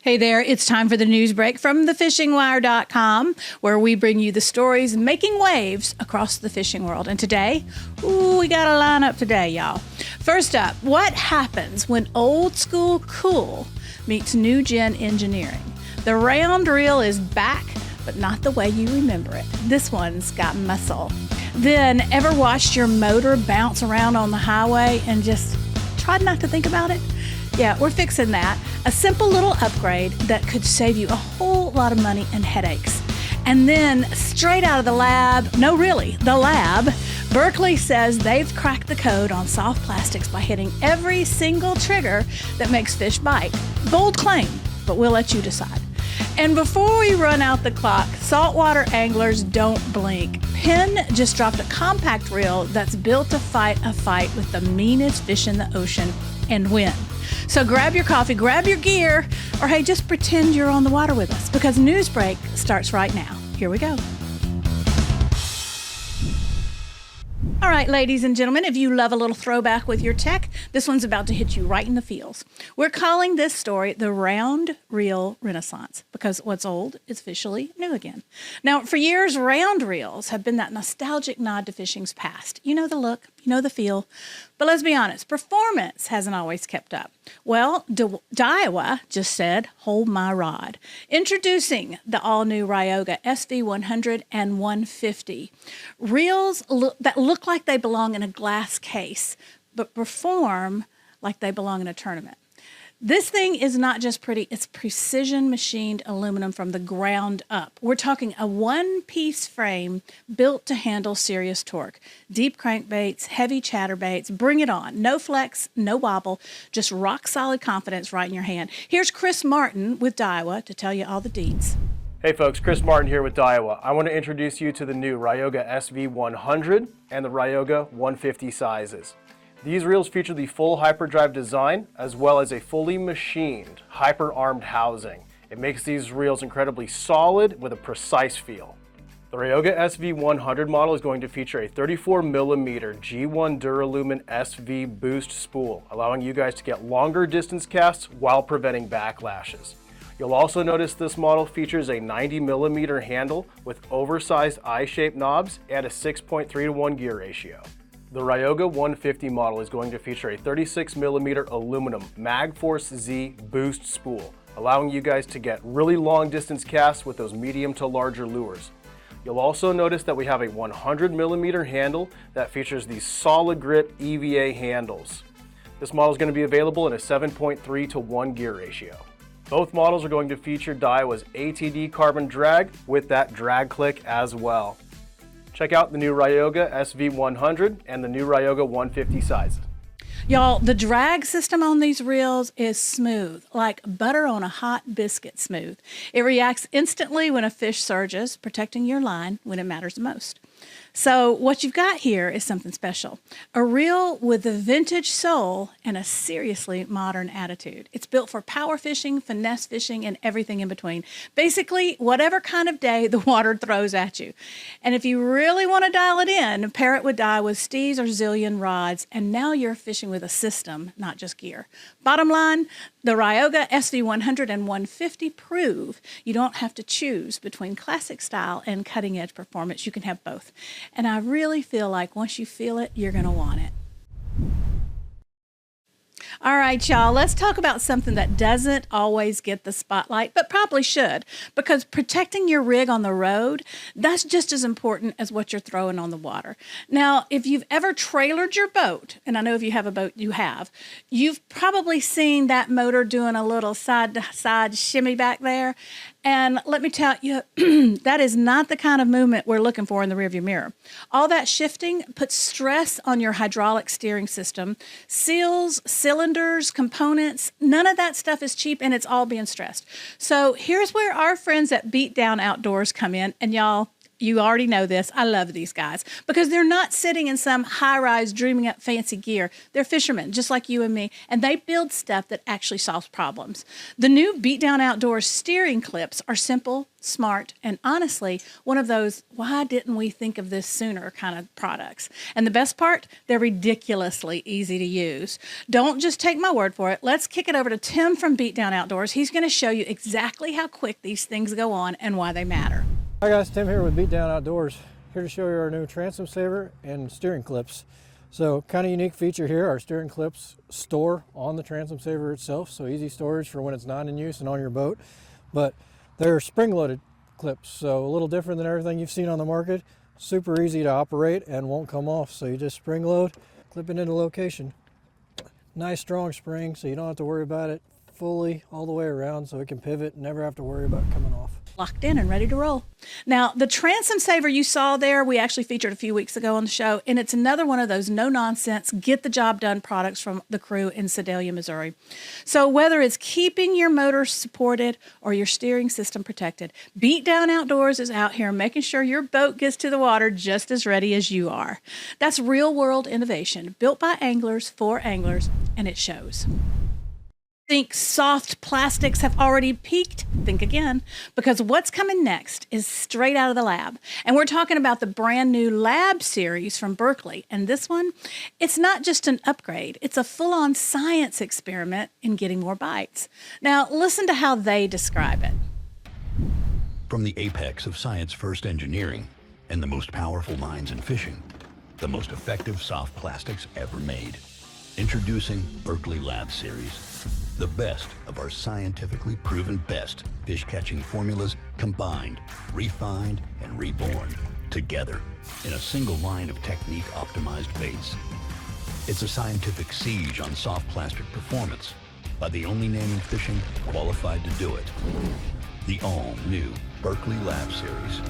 Hey there, it's time for the news break from thefishingwire.com, where we bring you the stories making waves across the fishing world. And today, we got a lineup today, y'all. First up, what happens when old school cool meets new gen engineering? The round reel is back, but not the way you remember it. This one's got muscle. Then, ever watched your motor bounce around on the highway and just tried not to think about it? Yeah, we're fixing that. A simple little upgrade that could save you a whole lot of money and headaches. And then straight out of the lab, the lab, Berkley says they've cracked the code on soft plastics by hitting every single trigger that makes fish bite. Bold claim, but we'll let you decide. And before we run out the clock, saltwater anglers don't blink. Penn just dropped a compact reel that's built to fight a fight with the meanest fish in the ocean and win. So grab your coffee, grab your gear, or hey, just pretend you're on the water with us, because Newsbreak starts right now. Here we go. All right, ladies and gentlemen, if you love a little throwback with your tech, this one's about to hit you right in the feels. We're calling this story the Round Reel Renaissance, because what's old is officially new again. Now, for years, round reels have been that nostalgic nod to fishing's past. You know the look, you know the feel. But let's be honest, performance hasn't always kept up. Well, Daiwa just said, hold my rod. Introducing the all-new Ryoga SV100 and 150. Reels that look like they belong in a glass case, but perform like they belong in a tournament. This thing is not just pretty, it's precision machined aluminum from the ground up. We're talking a one-piece frame built to handle serious torque. Deep crankbaits, heavy chatterbaits, bring it on. No flex, no wobble, just rock-solid confidence right in your hand. Here's Chris Martin with Daiwa to tell you all the deets. Hey folks, Chris Martin here with Daiwa. I want to introduce you to the new Ryoga SV100 and the Ryoga 150 sizes. These reels feature the full hyperdrive design as well as a fully machined hyper-armed housing. It makes these reels incredibly solid with a precise feel. The Ryoga SV100 model is going to feature a 34mm G1 Duralumin SV boost spool, allowing you guys to get longer distance casts while preventing backlashes. You'll also notice this model features a 90mm handle with oversized eye-shaped knobs and a 6.3:1 gear ratio. The Ryoga 150 model is going to feature a 36mm aluminum MagForce Z boost spool, allowing you guys to get really long distance casts with those medium to larger lures. You'll also notice that we have a 100mm handle that features these solid grip EVA handles. This model is going to be available in a 7.3:1 gear ratio. Both models are going to feature Daiwa's ATD carbon drag with that drag click as well. Check out the new Ryoga SV100 and the new Ryoga 150 sizes. Y'all, the drag system on these reels is smooth, like butter on a hot biscuit smooth. It reacts instantly when a fish surges, protecting your line when it matters most. So what you've got here is something special. A reel with a vintage soul and a seriously modern attitude. It's built for power fishing, finesse fishing, and everything in between. Basically, whatever kind of day the water throws at you. And if you really want to dial it in, pair it with Daiwa's Steez or Zillion rods, and now you're fishing with a system, not just gear. Bottom line, the Ryoga SV100 and 150 prove you don't have to choose between classic style and cutting-edge performance. You can have both. And I really feel like once you feel it, you're going to want it. All right, y'all, let's talk about something that doesn't always get the spotlight, but probably should, because protecting your rig on the road, that's just as important as what you're throwing on the water. Now, if you've ever trailered your boat, and I know if you have a boat, you've probably seen that motor doing a little side-to-side shimmy back there. And let me tell you, that is not the kind of movement we're looking for in the rearview mirror. All that shifting puts stress on your hydraulic steering system. Seals, cylinders, components, none of that stuff is cheap, and it's all being stressed. So here's where our friends at Beatdown Outdoors come in. And y'all, You already know this. I love these guys because they're not sitting in some high-rise dreaming up fancy gear. They're fishermen just like you and me, and they build stuff that actually solves problems. The new Beatdown Outdoors Steering Clips are simple, smart, and honestly, one of those why didn't we think of this sooner kind of products. And the best part, they're ridiculously easy to use. Don't just take my word for it. Let's kick it over to Tim from Beatdown Outdoors. He's going to show you exactly how quick these things go on and why they matter. Hi guys, Tim here with Beatdown Outdoors, here to show you our new transom saver and steering clips. So kind of unique feature here, our steering clips store on the transom saver itself, so easy storage for when it's not in use and on your boat. But they're spring-loaded clips, so a little different than everything you've seen on the market. Super easy to operate and won't come off, so you just spring load, clip it into location. Nice strong spring, so you don't have to worry about it fully all the way around, so it can pivot and never have to worry about coming off. Locked in and ready to roll. Now, the transom saver you saw there, we actually featured a few weeks ago on the show, and it's another one of those no-nonsense, get-the-job-done products from the crew in Sedalia, Missouri. So whether it's keeping your motor supported or your steering system protected, Beatdown Outdoors is out here making sure your boat gets to the water just as ready as you are. That's real-world innovation, built by anglers for anglers, and it shows. Think soft plastics have already peaked? Think again, because what's coming next is straight out of the lab. And we're talking about the brand new Lab series from Berkley. And this one, it's not just an upgrade, it's a full-on science experiment in getting more bites. Now, listen to how they describe it. From the apex of science-first engineering and the most powerful minds in fishing, the most effective soft plastics ever made. Introducing Berkley Lab series. The best of our scientifically proven best fish-catching formulas combined, refined, and reborn together in a single line of technique-optimized baits. It's a scientific siege on soft plastic performance by the only name in fishing qualified to do it. The all-new Berkley Lab series.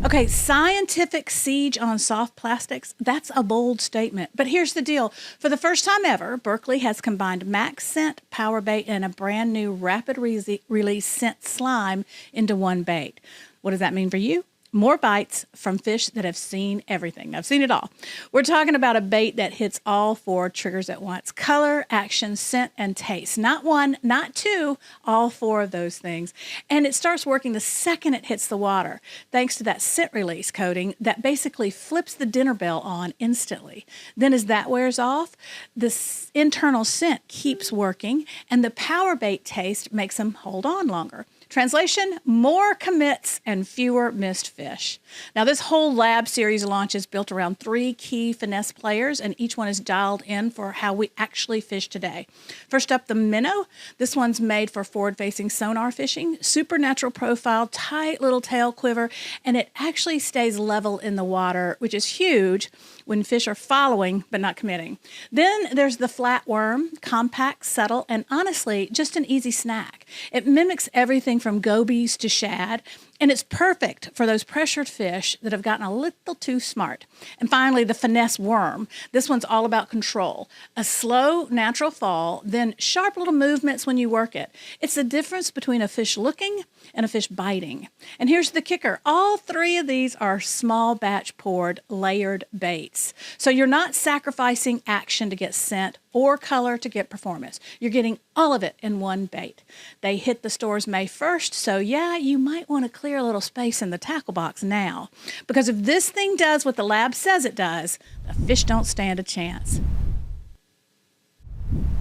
Okay, scientific siege on soft plastics, that's a bold statement. But here's the deal. For the first time ever, Berkley has combined max scent, power bait, and a brand new rapid release scent slime into one bait. What does that mean for you? More bites from fish that have seen everything. I've seen it all. We're talking about a bait that hits all four triggers at once. Color, action, scent, and taste. Not one, not two, all four of those things. And it starts working the second it hits the water, thanks to that scent release coating that basically flips the dinner bell on instantly. Then as that wears off, the internal scent keeps working, and the power bait taste makes them hold on longer. Translation, more commits and fewer missed fish. Now, this whole Lab series launch is built around 3 key finesse players, and each one is dialed in for how we actually fish today. First up, the minnow. This one's made for forward-facing sonar fishing, supernatural profile, tight little tail quiver, and it actually stays level in the water, which is huge when fish are following but not committing. Then there's the flatworm, compact, subtle, and honestly, just an easy snack. It mimics everything from gobies to shad, and it's perfect for those pressured fish that have gotten a little too smart. And finally, the finesse worm. This one's all about control. A slow, natural fall, then sharp little movements when you work it. It's the difference between a fish looking and a fish biting. And here's the kicker. All 3 of these are small batch poured, layered baits. So you're not sacrificing action to get scent or color to get performance. You're getting all of it in one bait. They hit the stores May 1st, so yeah, you might want to clear a little space in the tackle box now. Because if this thing does what the lab says it does, the fish don't stand a chance.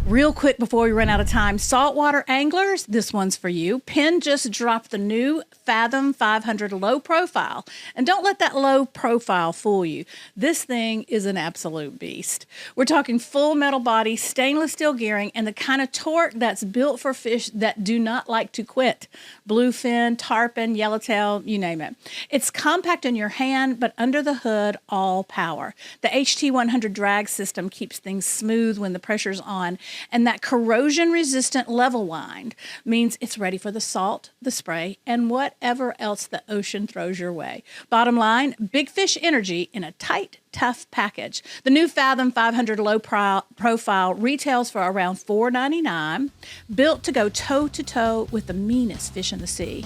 Real quick before we run out of time, saltwater anglers, this one's for you. Penn just dropped the new Fathom 500 low profile. And don't let that low profile fool you. This thing is an absolute beast. We're talking full metal body, stainless steel gearing, and the kind of torque that's built for fish that do not like to quit. Bluefin, tarpon, yellowtail, you name it. It's compact in your hand, but under the hood, all power. The HT100 drag system keeps things smooth when the pressure's on. And that corrosion-resistant level wind means it's ready for the salt, the spray, and whatever else the ocean throws your way. Bottom line, big fish energy in a tight, tough package. The new Fathom 500 low profile retails for around $4.99, built to go toe-to-toe with the meanest fish in the sea.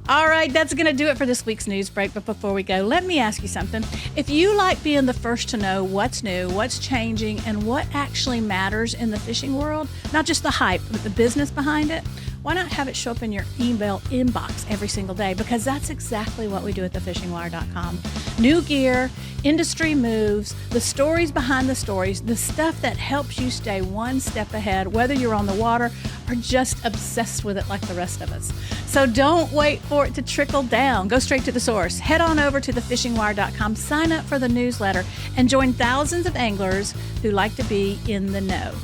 All right, that's going to do it for this week's news break. But before we go, let me ask you something. If you like being the first to know what's new, what's changing, and what actually matters in the fishing world, not just the hype, but the business behind it, why not have it show up in your email inbox every single day? Because that's exactly what we do at thefishingwire.com. New gear, industry moves, the stories behind the stories, the stuff that helps you stay one step ahead, whether you're on the water or just obsessed with it like the rest of us. So don't wait for it to trickle down. Go straight to the source. Head on over to thefishingwire.com, sign up for the newsletter, and join thousands of anglers who like to be in the know.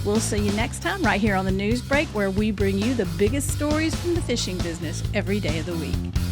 We'll see you next time right here on the News Break, where we bring you the biggest stories from the fishing business every day of the week.